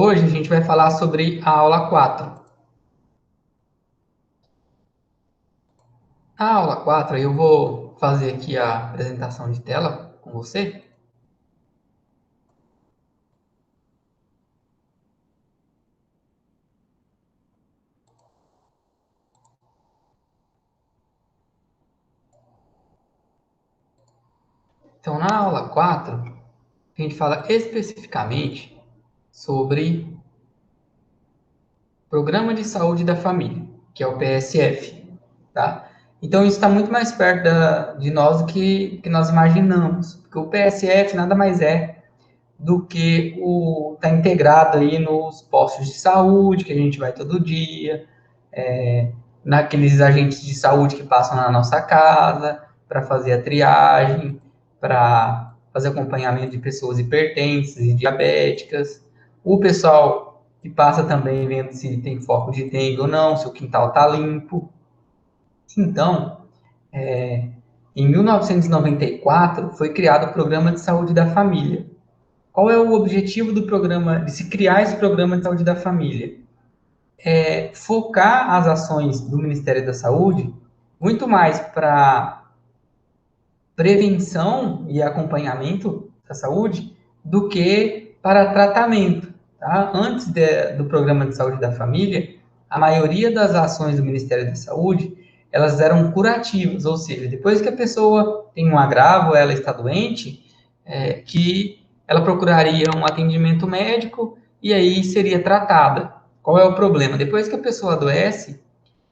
Hoje a gente vai falar sobre a aula 4. A aula 4, eu vou fazer aqui a apresentação de tela com você. Então, na aula 4, a gente fala especificamente sobre Programa de Saúde da Família, que é o PSF, tá? Então, isso está muito mais perto de nós do que nós imaginamos, porque o PSF nada mais é do que está integrado aí nos postos de saúde, que a gente vai todo dia, naqueles agentes de saúde que passam na nossa casa, para fazer a triagem, para fazer acompanhamento de pessoas hipertensas e diabéticas. O pessoal que passa também vendo se tem foco de dengue ou não, se o quintal está limpo. Então, em 1994, foi criado o Programa de Saúde da Família. Qual é o objetivo do programa, de se criar esse Programa de Saúde da Família? Focar as ações do Ministério da Saúde muito mais para prevenção e acompanhamento da saúde do que para tratamento. Tá? Antes do Programa de Saúde da Família, a maioria das ações do Ministério da Saúde, elas eram curativas, ou seja, depois que a pessoa tem um agravo, ela está doente, que ela procuraria um atendimento médico e aí seria tratada. Qual é o problema? Depois que a pessoa adoece,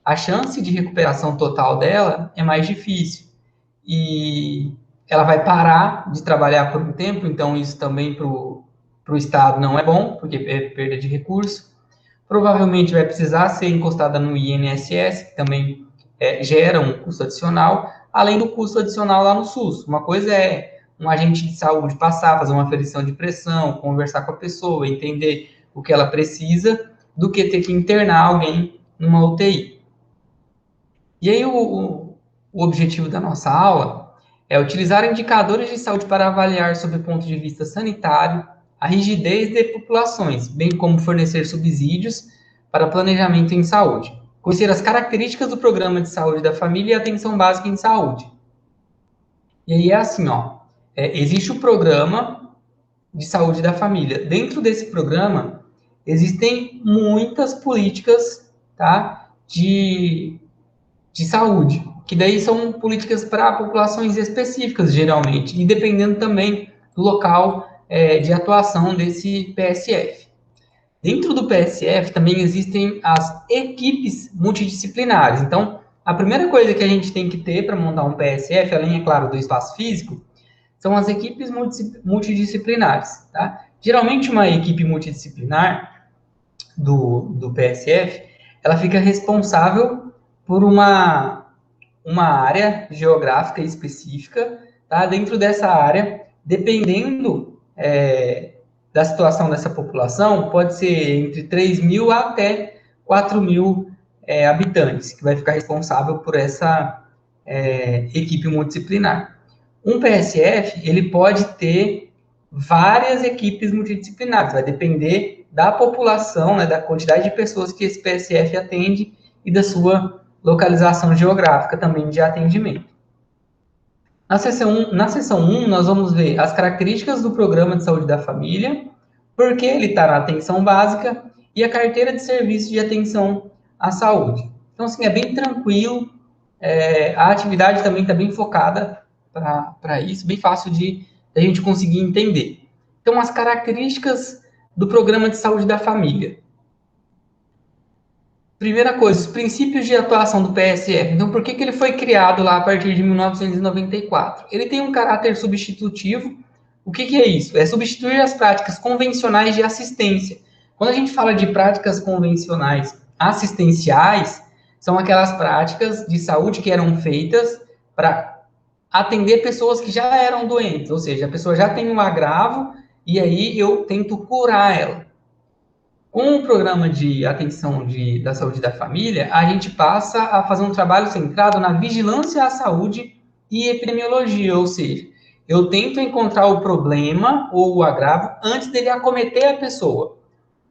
a chance de recuperação total dela é mais difícil. E ela vai parar de trabalhar por um tempo, então isso também para o Estado não é bom, porque é perda de recurso. Provavelmente vai precisar ser encostada no INSS, que também gera um custo adicional, além do custo adicional lá no SUS. Uma coisa é um agente de saúde passar, fazer uma aferição de pressão, conversar com a pessoa, entender o que ela precisa, do que ter que internar alguém numa UTI. E aí o objetivo da nossa aula é utilizar indicadores de saúde para avaliar, sob o ponto de vista sanitário, a rigidez de populações, bem como fornecer subsídios para planejamento em saúde. Conhecer as características do programa de saúde da família e atenção básica em saúde. E aí é assim, ó, existe o programa de saúde da família. Dentro desse programa, existem muitas políticas, tá, de saúde, que daí são políticas para populações específicas, geralmente, e dependendo também do local de atuação desse PSF. Dentro do PSF também existem as equipes multidisciplinares. Então, a primeira coisa que a gente tem que ter para montar um PSF, além, é claro, do espaço físico, são as equipes multidisciplinares. Tá? Geralmente, uma equipe multidisciplinar do PSF, ela fica responsável por uma área geográfica específica, tá? Dentro dessa área, dependendo da situação dessa população, pode ser entre 3 mil até 4 mil habitantes, que vai ficar responsável por essa equipe multidisciplinar. Um PSF, ele pode ter várias equipes multidisciplinares, vai depender da população, né, da quantidade de pessoas que esse PSF atende e da sua localização geográfica também de atendimento. Na seção 1, nós vamos ver as características do Programa de Saúde da Família, por que ele está na atenção básica e a carteira de serviços de atenção à saúde. Então, assim, é bem tranquilo, a atividade também está bem focada para isso, bem fácil de a gente conseguir entender. Então, as características do Programa de Saúde da Família. Primeira coisa, os princípios de atuação do PSF. Então, por que ele foi criado lá a partir de 1994? Ele tem um caráter substitutivo. O que é isso? É substituir as práticas convencionais de assistência. Quando a gente fala de práticas convencionais assistenciais, são aquelas práticas de saúde que eram feitas para atender pessoas que já eram doentes, ou seja, a pessoa já tem um agravo e aí eu tento curar ela. Com o programa de atenção da saúde da família, a gente passa a fazer um trabalho centrado na vigilância à saúde e epidemiologia, ou seja, eu tento encontrar o problema ou o agravo antes dele acometer a pessoa.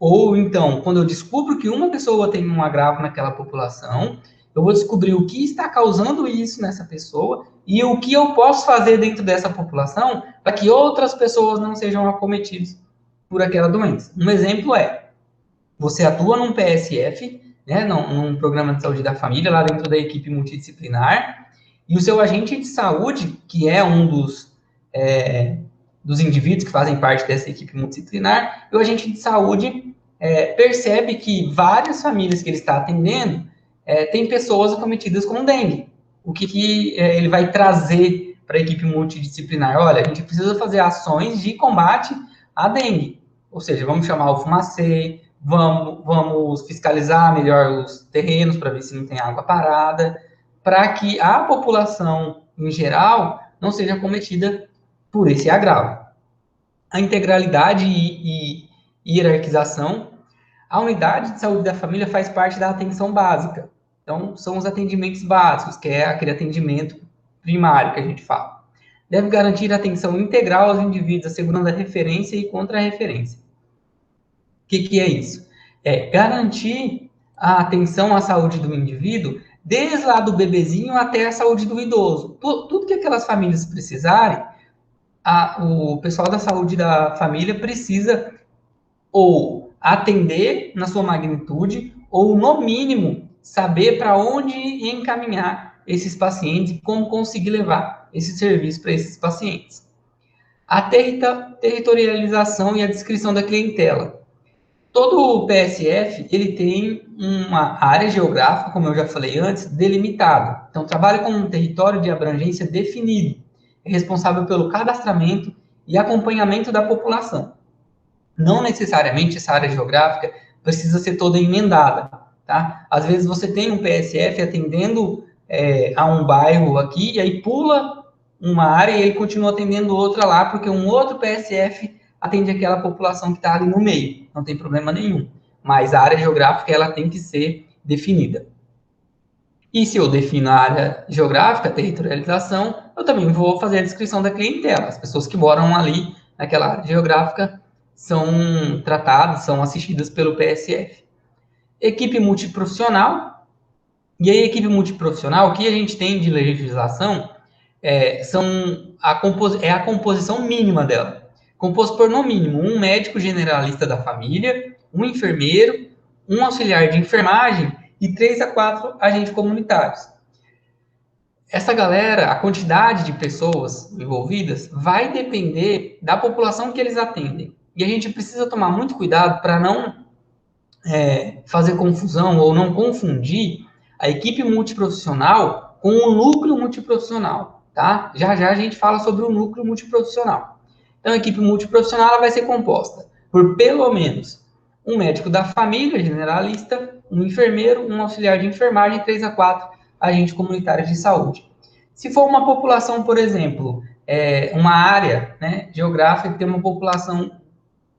Ou então, quando eu descubro que uma pessoa tem um agravo naquela população, eu vou descobrir o que está causando isso nessa pessoa e o que eu posso fazer dentro dessa população para que outras pessoas não sejam acometidas por aquela doença. Um exemplo é, você atua num PSF, né, num programa de saúde da família, lá dentro da equipe multidisciplinar, e o seu agente de saúde, que é um dos indivíduos que fazem parte dessa equipe multidisciplinar, e o agente de saúde percebe que várias famílias que ele está atendendo têm pessoas acometidas com dengue. O que ele vai trazer para a equipe multidisciplinar? Olha, a gente precisa fazer ações de combate à dengue. Ou seja, vamos chamar o fumacê, vamos fiscalizar melhor os terrenos para ver se não tem água parada, para que a população em geral não seja acometida por esse agravo. A integralidade e hierarquização. A unidade de saúde da família faz parte da atenção básica. Então, são os atendimentos básicos, que é aquele atendimento primário que a gente fala. Deve garantir atenção integral aos indivíduos, assegurando a referência e contra-referência. O que é isso? É garantir a atenção à saúde do indivíduo, desde lá do bebezinho até a saúde do idoso. Tudo que aquelas famílias precisarem, o pessoal da saúde da família precisa ou atender na sua magnitude, ou, no mínimo, saber para onde encaminhar esses pacientes e como conseguir levar esse serviço para esses pacientes. A territorialização e a descrição da clientela. Todo o PSF, ele tem uma área geográfica, como eu já falei antes, delimitada. Então, trabalha com um território de abrangência definido. É responsável pelo cadastramento e acompanhamento da população. Não necessariamente essa área geográfica precisa ser toda emendada, tá? Às vezes você tem um PSF atendendo a um bairro aqui, e aí pula uma área e ele continua atendendo outra lá, porque um outro PSF atende aquela população que está ali no meio, não tem problema nenhum. Mas a área geográfica, ela tem que ser definida. E se eu defino a área geográfica, territorialização, eu também vou fazer a descrição da clientela. As pessoas que moram ali naquela área geográfica são tratadas, são assistidas pelo PSF. Equipe multiprofissional. E aí, equipe multiprofissional, o que a gente tem de legislação é a composição mínima dela. Composto por, no mínimo, um médico generalista da família, um enfermeiro, um auxiliar de enfermagem e 3 a 4 agentes comunitários. Essa galera, a quantidade de pessoas envolvidas, vai depender da população que eles atendem. E a gente precisa tomar muito cuidado para não fazer confusão ou não confundir a equipe multiprofissional com o núcleo multiprofissional, tá? Já já a gente fala sobre o núcleo multiprofissional. Então, a equipe multiprofissional ela vai ser composta por pelo menos um médico da família, generalista, um enfermeiro, um auxiliar de enfermagem, 3 a 4 agentes comunitários de saúde. Se for uma população, por exemplo, uma área, né, geográfica que tem uma população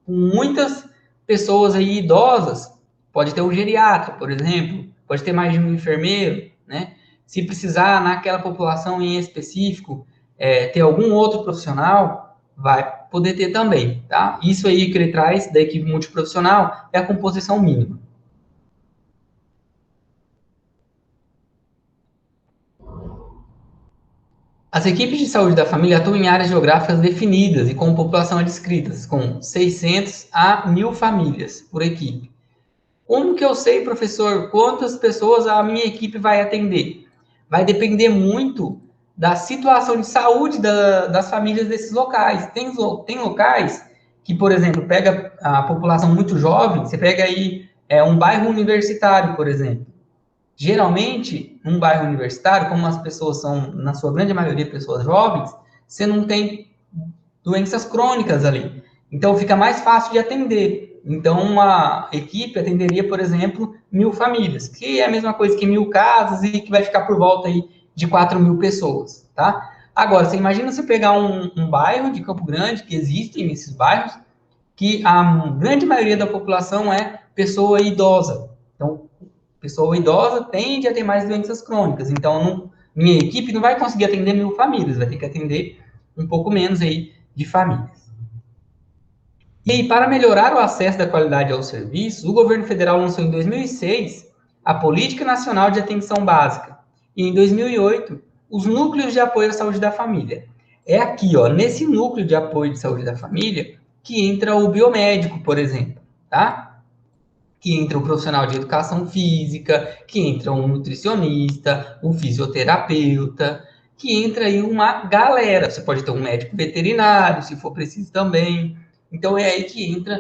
com muitas pessoas aí idosas, pode ter um geriatra, por exemplo, pode ter mais de um enfermeiro, né? Se precisar, naquela população em específico, ter algum outro profissional, vai poder ter também, tá? Isso aí que ele traz da equipe multiprofissional é a composição mínima. As equipes de saúde da família atuam em áreas geográficas definidas e com população adscritas, com 600 a 1.000 famílias por equipe. Como que eu sei, professor, quantas pessoas a minha equipe vai atender? Vai depender muito da situação de saúde das famílias desses locais. Tem locais que, por exemplo, pega a população muito jovem, você pega aí um bairro universitário, por exemplo. Geralmente, num bairro universitário, como as pessoas são, na sua grande maioria, pessoas jovens, você não tem doenças crônicas ali. Então, fica mais fácil de atender. Então, uma equipe atenderia, por exemplo, 1.000 famílias, que é a mesma coisa que 1.000 casas e que vai ficar por volta aí de 4.000 pessoas, tá? Agora, você imagina você pegar um bairro de Campo Grande, que existem nesses bairros, que a grande maioria da população é pessoa idosa. Então, pessoa idosa tende a ter mais doenças crônicas. Então, minha equipe não vai conseguir atender 1.000 famílias, vai ter que atender um pouco menos aí de famílias. E aí, para melhorar o acesso da qualidade aos serviços, o governo federal lançou em 2006 a Política Nacional de Atenção Básica e em 2008 os Núcleos de Apoio à Saúde da Família. É aqui, ó, nesse núcleo de apoio de saúde da família, que entra o biomédico, por exemplo, tá? Que entra o profissional de educação física, que entra um nutricionista, um fisioterapeuta, que entra aí uma galera. Você pode ter um médico veterinário, se for preciso também. Então, é aí que entra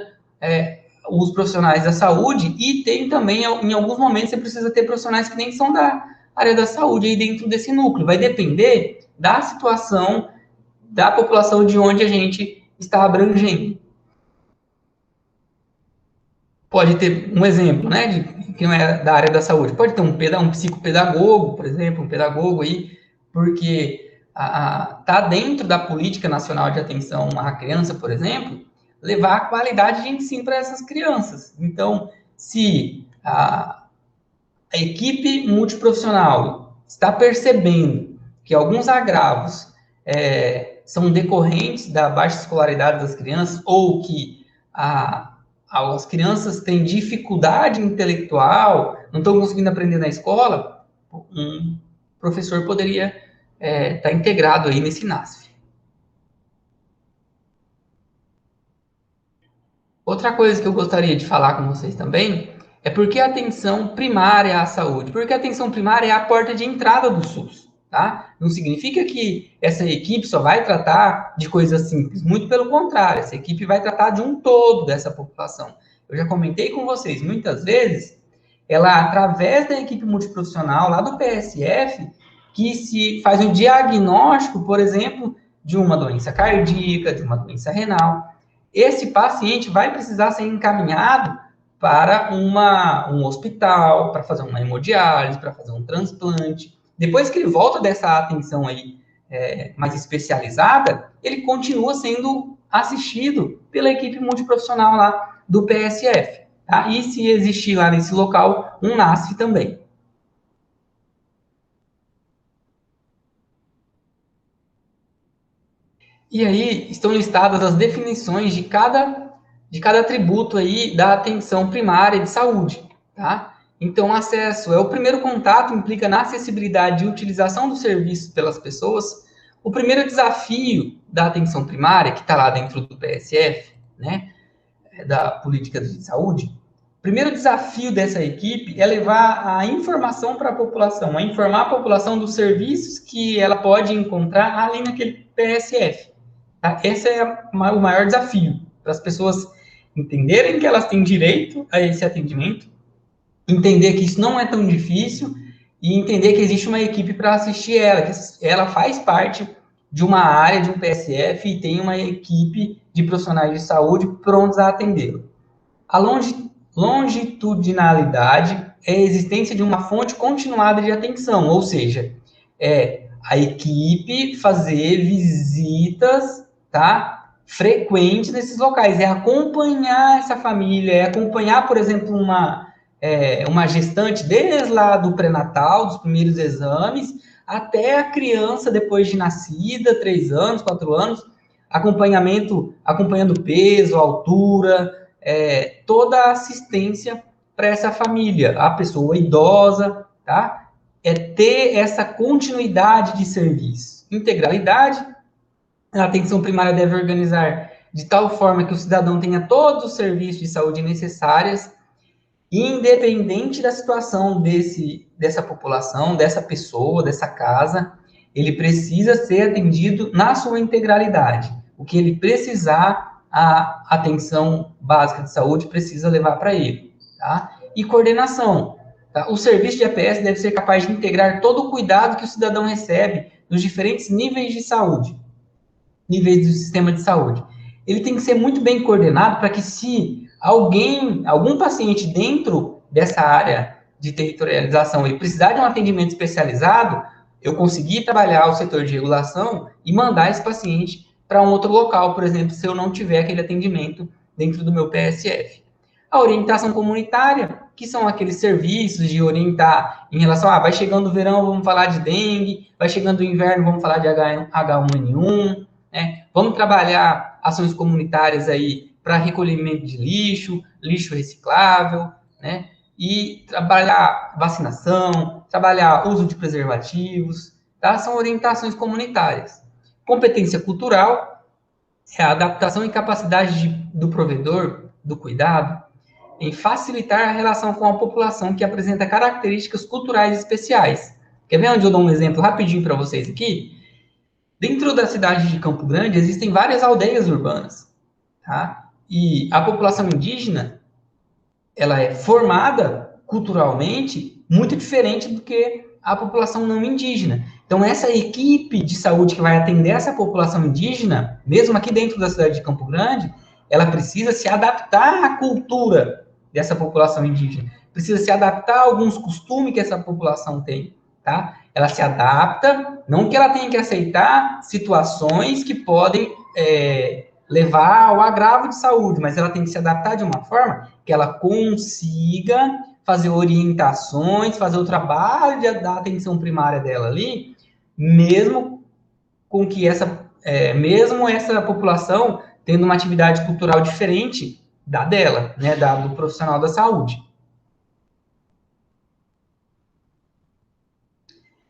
os profissionais da saúde e tem também, em alguns momentos, você precisa ter profissionais que nem são da área da saúde aí dentro desse núcleo. Vai depender da situação da população de onde a gente está abrangendo. Pode ter um exemplo, né, de que não é da área da saúde. Pode ter um psicopedagogo, por exemplo, um pedagogo aí, porque tá dentro da política nacional de atenção à criança, por exemplo, levar a qualidade de ensino para essas crianças. Então, se a equipe multiprofissional está percebendo que alguns agravos são decorrentes da baixa escolaridade das crianças ou que as crianças têm dificuldade intelectual, não estão conseguindo aprender na escola, um professor poderia estar integrado aí nesse NASF. Outra coisa que eu gostaria de falar com vocês também é por que a atenção primária à saúde? Porque a atenção primária é a porta de entrada do SUS, tá? Não significa que essa equipe só vai tratar de coisas simples, muito pelo contrário, essa equipe vai tratar de um todo dessa população. Eu já comentei com vocês, muitas vezes, ela, através da equipe multiprofissional lá do PSF, que se faz um diagnóstico, por exemplo, de uma doença cardíaca, de uma doença renal, esse paciente vai precisar ser encaminhado para um hospital, para fazer uma hemodiálise, para fazer um transplante. Depois que ele volta dessa atenção aí mais especializada, ele continua sendo assistido pela equipe multiprofissional lá do PSF. Tá? E se existir lá nesse local, um NASF também. E aí estão listadas as definições de cada atributo aí da atenção primária de saúde, tá? Então, acesso é o primeiro contato, implica na acessibilidade e utilização dos serviços pelas pessoas. O primeiro desafio da atenção primária, que está lá dentro do PSF, né, da política de saúde, o primeiro desafio dessa equipe é levar a informação para a população, a informar a população dos serviços que ela pode encontrar ali naquele PSF. Tá? Esse é o maior desafio, para as pessoas entenderem que elas têm direito a esse atendimento, entender que isso não é tão difícil e entender que existe uma equipe para assistir ela, que ela faz parte de uma área de um PSF e tem uma equipe de profissionais de saúde prontos a atendê-lo. A longitudinalidade é a existência de uma fonte continuada de atenção, ou seja, a equipe fazer visitas, tá, frequentes nesses locais, é acompanhar essa família, é acompanhar, por exemplo, uma gestante desde lá do pré-natal, dos primeiros exames, até a criança depois de nascida, 3 anos, 4 anos, acompanhando peso, altura, toda a assistência para essa família, a pessoa idosa, tá? É ter essa continuidade de serviço. Integralidade, a atenção primária deve organizar de tal forma que o cidadão tenha todos os serviços de saúde necessários, independente da situação dessa população, dessa pessoa, dessa casa, ele precisa ser atendido na sua integralidade. O que ele precisar, a atenção básica de saúde precisa levar para ele, tá? E coordenação. Tá? O serviço de APS deve ser capaz de integrar todo o cuidado que o cidadão recebe nos diferentes níveis de saúde, níveis do sistema de saúde. Ele tem que ser muito bem coordenado para que se algum paciente dentro dessa área de territorialização, ele precisar de um atendimento especializado, eu conseguir trabalhar o setor de regulação e mandar esse paciente para um outro local, por exemplo, se eu não tiver aquele atendimento dentro do meu PSF. A orientação comunitária, que são aqueles serviços de orientar em relação vai chegando o verão, vamos falar de dengue, vai chegando o inverno, vamos falar de H1N1, né? Vamos trabalhar ações comunitárias aí para recolhimento de lixo, lixo reciclável, né? E trabalhar vacinação, trabalhar uso de preservativos, tá? São orientações comunitárias. Competência cultural é a adaptação e capacidade do provedor do cuidado em facilitar a relação com a população que apresenta características culturais especiais. Quer ver onde eu dou um exemplo rapidinho para vocês aqui? Dentro da cidade de Campo Grande existem várias aldeias urbanas, tá? E a população indígena, ela é formada culturalmente muito diferente do que a população não indígena. Então, essa equipe de saúde que vai atender essa população indígena, mesmo aqui dentro da cidade de Campo Grande, ela precisa se adaptar à cultura dessa população indígena, precisa se adaptar a alguns costumes que essa população tem, tá? Ela se adapta, não que ela tenha que aceitar situações que podem levar ao agravo de saúde, mas ela tem que se adaptar de uma forma que ela consiga fazer orientações, fazer o trabalho da atenção primária dela ali, mesmo com que mesmo essa população tendo uma atividade cultural diferente da dela, né, do profissional da saúde.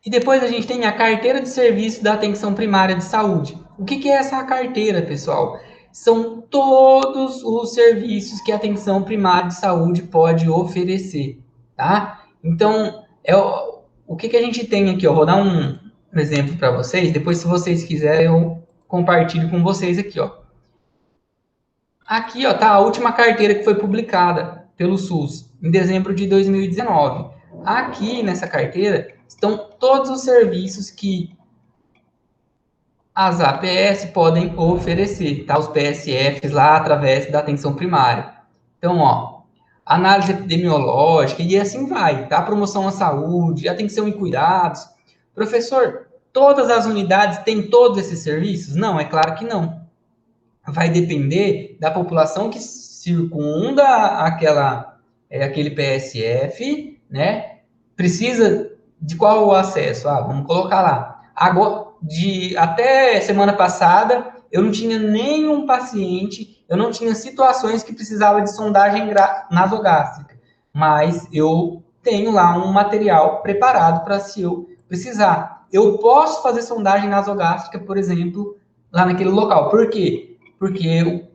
E depois a gente tem a carteira de serviço da atenção primária de saúde. O que é essa carteira, pessoal? São todos os serviços que a atenção primária de saúde pode oferecer, tá? Então, o que a gente tem aqui? Eu vou dar um exemplo para vocês, depois, se vocês quiserem, eu compartilho com vocês aqui, ó. Aqui, ó, tá a última carteira que foi publicada pelo SUS, em dezembro de 2019. Aqui, nessa carteira, estão todos os serviços que as APS podem oferecer, tá? Os PSFs lá através da atenção primária. Então, ó, análise epidemiológica e assim vai, tá? Promoção à saúde, atenção e cuidados. Professor, todas as unidades têm todos esses serviços? Não, é claro que não. Vai depender da população que circunda aquele PSF, né? Precisa de qual o acesso? Vamos colocar lá. Agora, até semana passada, eu não tinha nenhum paciente, eu não tinha situações que precisava de sondagem nasogástrica, mas eu tenho lá um material preparado para se eu precisar. Eu posso fazer sondagem nasogástrica, por exemplo, lá naquele local. Por quê? Porque eu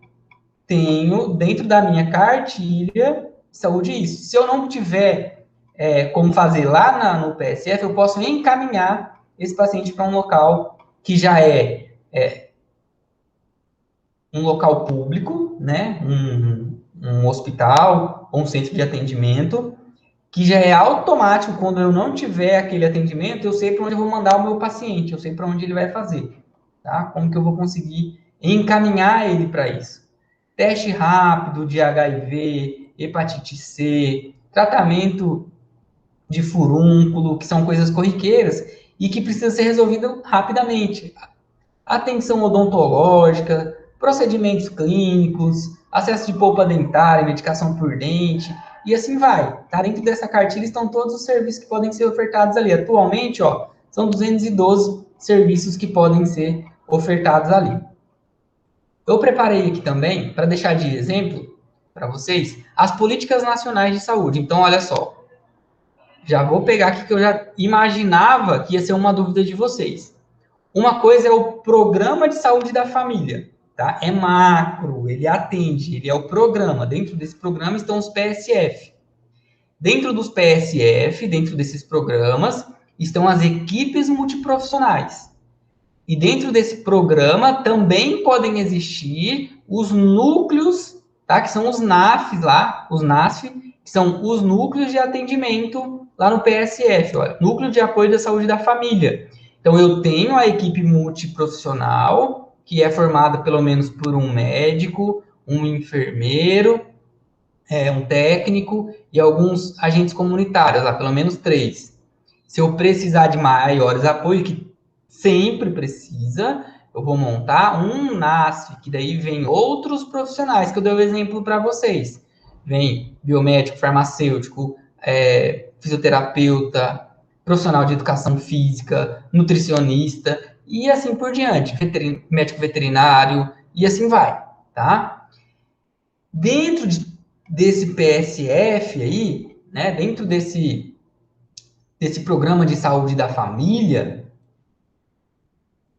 tenho dentro da minha cartilha de saúde isso. Se eu não tiver como fazer lá no PSF, eu posso encaminhar esse paciente para um local que já é um local público, né? Um hospital ou um centro de atendimento, que já é automático. Quando eu não tiver aquele atendimento, eu sei para onde eu vou mandar o meu paciente, eu sei para onde ele vai fazer, tá? Como que eu vou conseguir encaminhar ele para isso? Teste rápido de HIV, hepatite C, tratamento de furúnculo, que são coisas corriqueiras e que precisa ser resolvido rapidamente. Atenção odontológica, procedimentos clínicos, acesso de polpa dentária, medicação por dente, e assim vai. Tá? Dentro dessa cartilha estão todos os serviços que podem ser ofertados ali. Atualmente, ó, são 212 serviços que podem ser ofertados ali. Eu preparei aqui também, para deixar de exemplo para vocês, as políticas nacionais de saúde. Então, olha só. Já vou pegar aqui que eu já imaginava que ia ser uma dúvida de vocês. Uma coisa é o programa de saúde da família, tá? É macro, ele atende, ele é o programa. Dentro desse programa estão os PSF. Dentro dos PSF, dentro desses programas, estão as equipes multiprofissionais. E dentro desse programa também podem existir os núcleos, tá? Que são os NAFs lá, os NASF, que são os núcleos de atendimento lá no PSF, olha, Núcleo de Apoio da Saúde da Família. Então, eu tenho a equipe multiprofissional, que é formada pelo menos por um médico, um enfermeiro, um técnico e alguns agentes comunitários, lá, pelo menos 3. Se eu precisar de maiores apoios, que sempre precisa, eu vou montar um NASF, que daí vem outros profissionais, que eu dei o exemplo para vocês. Vem biomédico, farmacêutico, fisioterapeuta, profissional de educação física, nutricionista, e assim por diante, médico veterinário, e assim vai, tá? Dentro desse PSF aí, né, dentro desse programa de saúde da família,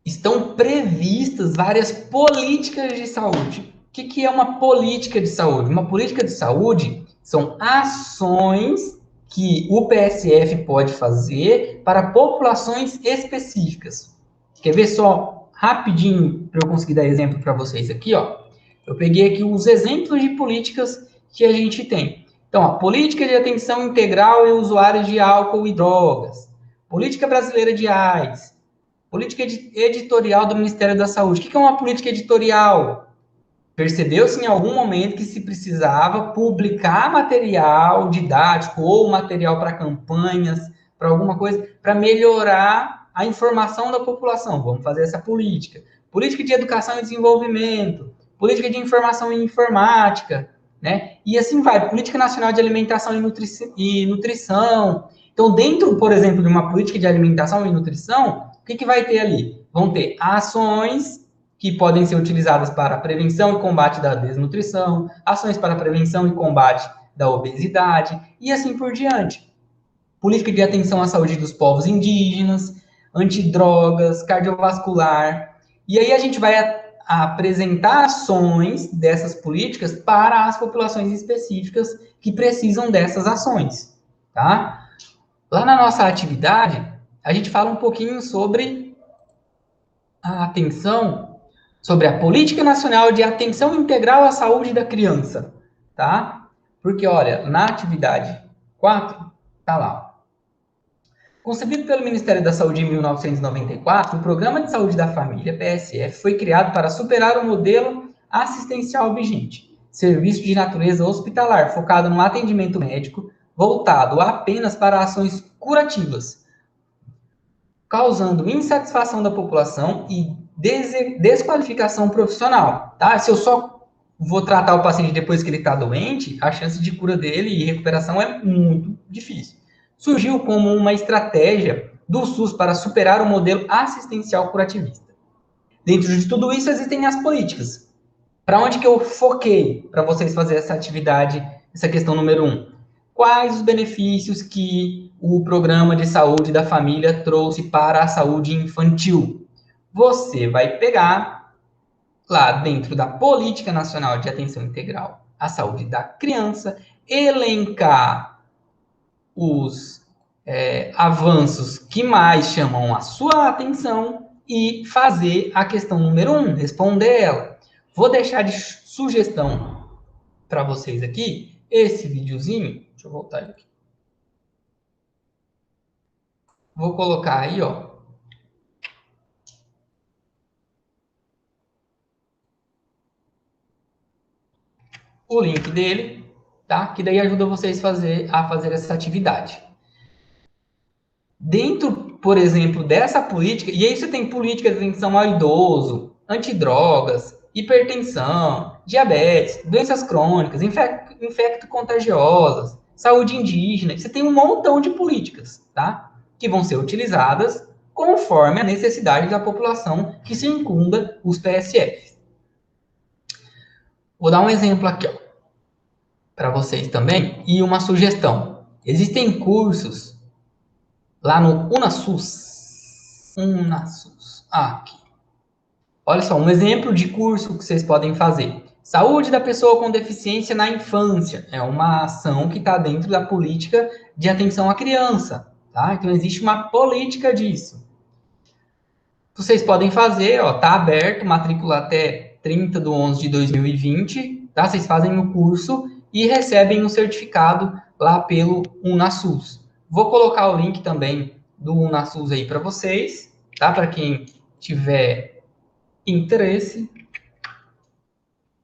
estão previstas várias políticas de saúde. O que é uma política de saúde? Uma política de saúde são ações que o PSF pode fazer para populações específicas. Quer ver só rapidinho para eu conseguir dar exemplo para vocês aqui, ó? Eu peguei aqui os exemplos de políticas que a gente tem. Então, a política de atenção integral em usuários de álcool e drogas, política brasileira de AIDS, política editorial do Ministério da Saúde. O que é uma política editorial? Percebeu-se em algum momento que se precisava publicar material didático ou material para campanhas, para alguma coisa, para melhorar a informação da população. Vamos fazer essa política. Política de educação e desenvolvimento, política de informação e informática, né? E assim vai. Política nacional de alimentação e nutrição. Então, dentro, por exemplo, de uma política de alimentação e nutrição, o que vai ter ali? Vão ter ações que podem ser utilizadas para prevenção e combate da desnutrição, ações para prevenção e combate da obesidade, e assim por diante. Política de atenção à saúde dos povos indígenas, antidrogas, cardiovascular, e aí a gente vai apresentar ações dessas políticas para as populações específicas que precisam dessas ações, tá? Lá na nossa atividade, a gente fala um pouquinho sobre a atenção, sobre a Política Nacional de Atenção Integral à Saúde da Criança, tá? Porque, olha, na atividade 4, tá lá. Concebido pelo Ministério da Saúde em 1994, o Programa de Saúde da Família, PSF, foi criado para superar o modelo assistencial vigente, serviço de natureza hospitalar, focado no atendimento médico, voltado apenas para ações curativas, causando insatisfação da população e desqualificação profissional, tá? Se eu só vou tratar o paciente depois que ele está doente, a chance de cura dele e recuperação é muito difícil. Surgiu como uma estratégia do SUS para superar o modelo assistencial curativista. Dentro de tudo isso, existem as políticas. Para onde que eu foquei para vocês fazerem essa atividade, essa questão número 1? Quais os benefícios que o programa de saúde da família trouxe para a saúde infantil? Você vai pegar lá dentro da Política Nacional de Atenção Integral à Saúde da Criança, elencar os avanços que mais chamam a sua atenção e fazer a questão número 1, responder ela. Vou deixar de sugestão para vocês aqui esse videozinho. Deixa eu voltar aqui. Vou colocar aí, ó. O link dele, tá? Que daí ajuda vocês a fazer essa atividade. Dentro, por exemplo, dessa política, e aí você tem política de atenção ao idoso, antidrogas, hipertensão, diabetes, doenças crônicas, infecto-contagiosas, saúde indígena, você tem um montão de políticas, tá? Que vão ser utilizadas conforme a necessidade da população que circunda os PSFs. Vou dar um exemplo aqui, ó, para vocês também, e uma sugestão. Existem cursos lá no UnaSUS. Aqui. Olha só, um exemplo de curso que vocês podem fazer. Saúde da pessoa com deficiência na infância. É uma ação que está dentro da política de atenção à criança, tá? Então, existe uma política disso. Vocês podem fazer, ó, tá aberto, matrícula até 30/11/2020, tá? Vocês fazem o curso e recebem um certificado lá pelo UnaSUS. Vou colocar o link também do UnaSUS aí para vocês, tá? Para quem tiver interesse.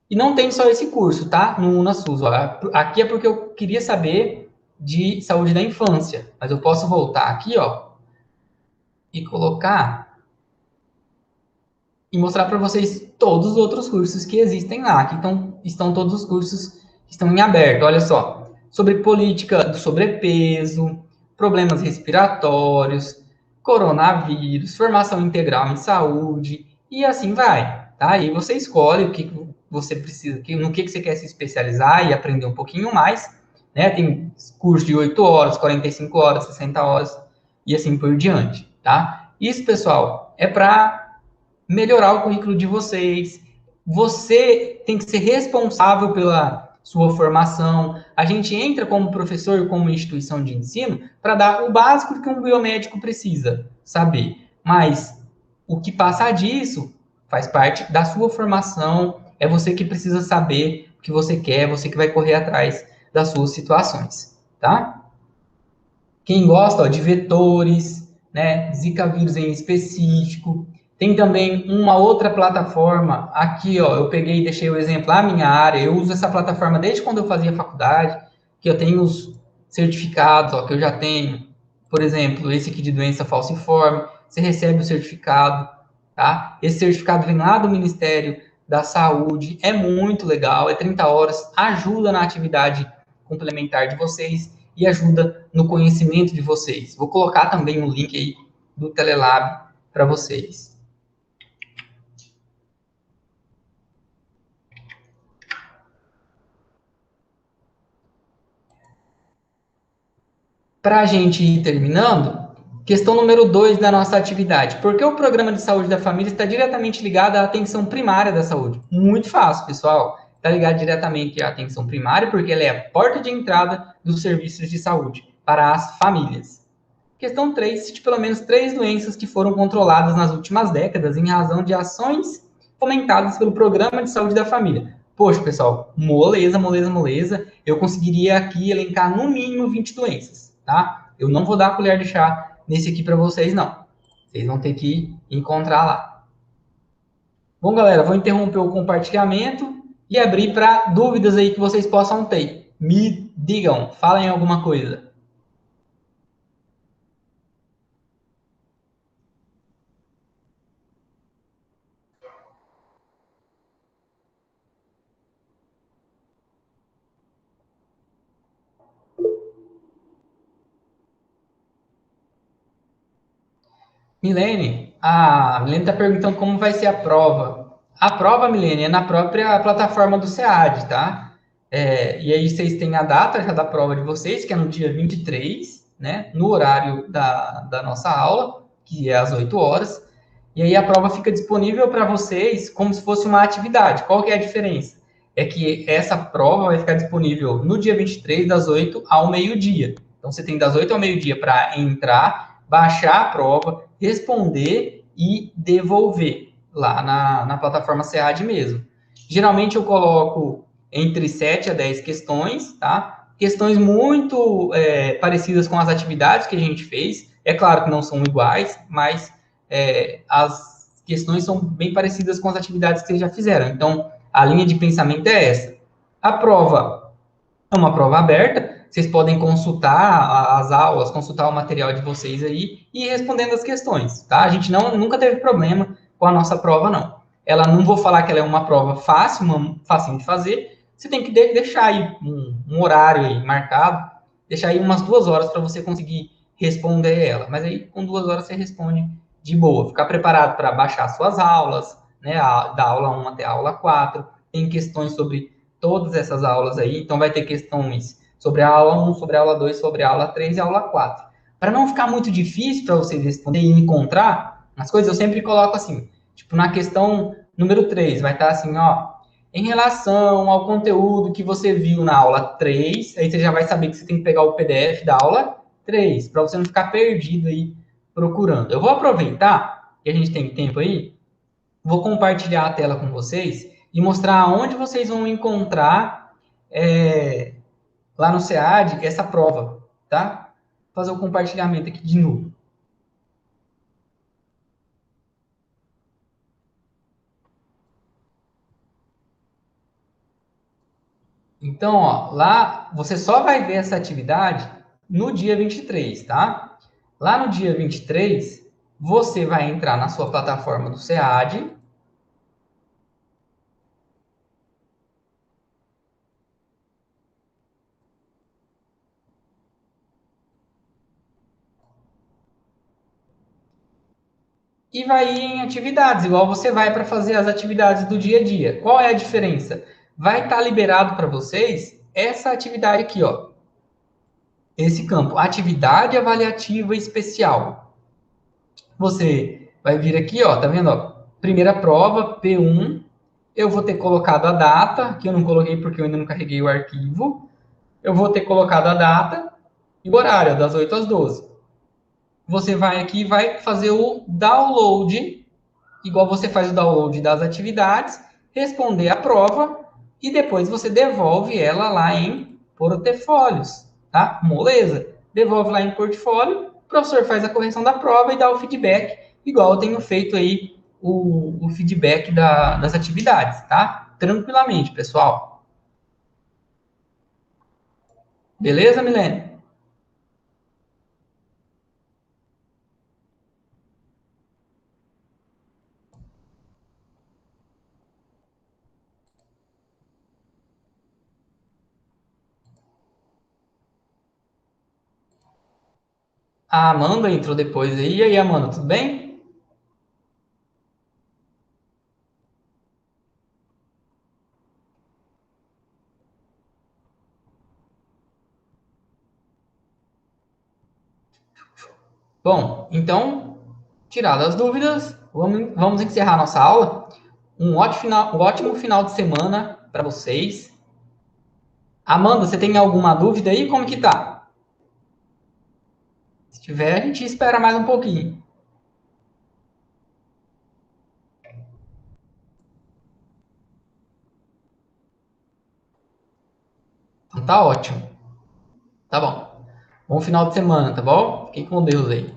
E não tem só esse curso, tá? No UnaSUS. Ó. Aqui é porque eu queria saber de saúde da infância. Mas eu posso voltar aqui, ó, e colocar e mostrar para vocês todos os outros cursos que existem lá. Aqui estão todos os cursos que estão em aberto. Olha só. Sobre política do sobrepeso, problemas respiratórios, coronavírus, formação integral em saúde, e assim vai, tá? E você escolhe o que você precisa, no que você quer se especializar e aprender um pouquinho mais, né? Tem curso de 8 horas, 45 horas, 60 horas e assim por diante, tá? Isso, pessoal, é para melhorar o currículo de vocês. Você tem que ser responsável pela sua formação. A gente entra como professor, como instituição de ensino, para dar o básico que um biomédico precisa saber. Mas o que passar disso faz parte da sua formação. É você que precisa saber o que você quer, você que vai correr atrás das suas situações, tá? Quem gosta ó, de vetores, né, Zika vírus em específico. Tem também uma outra plataforma, aqui ó, eu peguei e deixei o exemplo lá, minha área, eu uso essa plataforma desde quando eu fazia faculdade, que eu tenho os certificados, ó, que eu já tenho, por exemplo, esse aqui de doença falciforme, você recebe o certificado, tá? Esse certificado vem lá do Ministério da Saúde, é muito legal, é 30 horas, ajuda na atividade complementar de vocês, e ajuda no conhecimento de vocês. Vou colocar também um link aí do Telelab para vocês. Para a gente ir terminando, questão número 2 da nossa atividade. Por que o programa de saúde da família está diretamente ligado à atenção primária da saúde? Muito fácil, pessoal. Está ligado diretamente à atenção primária, porque ela é a porta de entrada dos serviços de saúde para as famílias. Questão 3, cite pelo menos 3 doenças que foram controladas nas últimas décadas em razão de ações fomentadas pelo Programa de Saúde da Família. Poxa, pessoal, moleza, moleza, moleza. Eu conseguiria aqui elencar no mínimo 20 doenças, tá? Eu não vou dar a colher de chá nesse aqui para vocês, não. Vocês vão ter que encontrar lá. Bom, galera, vou interromper o compartilhamento e abrir para dúvidas aí que vocês possam ter. Me digam, falem alguma coisa. Milene está perguntando como vai ser a prova. A prova, Milene, é na própria plataforma do SEAD, tá? E aí vocês têm a data já da prova de vocês, que é no dia 23, né? No horário da nossa aula, que é às 8 horas. E aí a prova fica disponível para vocês como se fosse uma atividade. Qual que é a diferença? É que essa prova vai ficar disponível no dia 23, das 8 ao meio-dia. Então você tem das 8 ao meio-dia para entrar, baixar a prova, responder e devolver lá na plataforma SEAD mesmo. Geralmente eu coloco entre 7 a 10 questões, tá? Questões muito parecidas com as atividades que a gente fez. É claro que não são iguais, mas as questões são bem parecidas com as atividades que vocês já fizeram. Então, a linha de pensamento é essa. A prova é uma prova aberta, vocês podem consultar as aulas, consultar o material de vocês aí e ir respondendo as questões, tá? A gente nunca teve problema com a nossa prova, não. Ela não vou falar que ela é uma prova fácil, facinho de fazer. Você tem que deixar aí um horário aí marcado, deixar aí umas 2 horas para você conseguir responder ela. Mas aí com 2 horas você responde de boa. Ficar preparado para baixar suas aulas, né? Da aula 1 até a aula 4. Tem questões sobre todas essas aulas aí. Então, vai ter questões sobre a aula 1, sobre a aula 2, sobre a aula 3 e a aula 4. Para não ficar muito difícil para vocês responderem e encontrar as coisas, eu sempre coloco assim, tipo, na questão número 3, vai estar assim, ó, em relação ao conteúdo que você viu na aula 3, aí você já vai saber que você tem que pegar o PDF da aula 3, para você não ficar perdido aí procurando. Eu vou aproveitar que a gente tem tempo aí, vou compartilhar a tela com vocês e mostrar onde vocês vão encontrar lá no SEAD essa prova, tá? Vou fazer o compartilhamento aqui de novo. Então, ó, lá você só vai ver essa atividade no dia 23, tá? Lá no dia 23, você vai entrar na sua plataforma do SEAD. e vai ir em atividades, igual você vai para fazer as atividades do dia a dia. Qual é a diferença? Vai estar liberado para vocês essa atividade aqui, ó. Esse campo, atividade avaliativa especial. Você vai vir aqui, ó, tá vendo, ó? Primeira prova, P1. Eu vou ter colocado a data, que eu não coloquei porque eu ainda não carreguei o arquivo. Eu vou ter colocado a data e o horário, das 8 às 12. Você vai aqui e vai fazer o download, igual você faz o download das atividades, responder a prova e depois você devolve ela lá em portfólios, tá? Moleza. Devolve lá em portfólio, o professor faz a correção da prova e dá o feedback, igual eu tenho feito aí o feedback das atividades, tá? Tranquilamente, pessoal. Beleza, Milene? A Amanda entrou depois aí. E aí, Amanda, tudo bem? Bom, então, tiradas as dúvidas, vamos encerrar nossa aula. Um ótimo final de semana para vocês. Amanda, você tem alguma dúvida aí? Como que tá? Se tiver, a gente espera mais um pouquinho. Então tá ótimo. Tá bom. Bom final de semana, tá bom? Fiquem com Deus aí.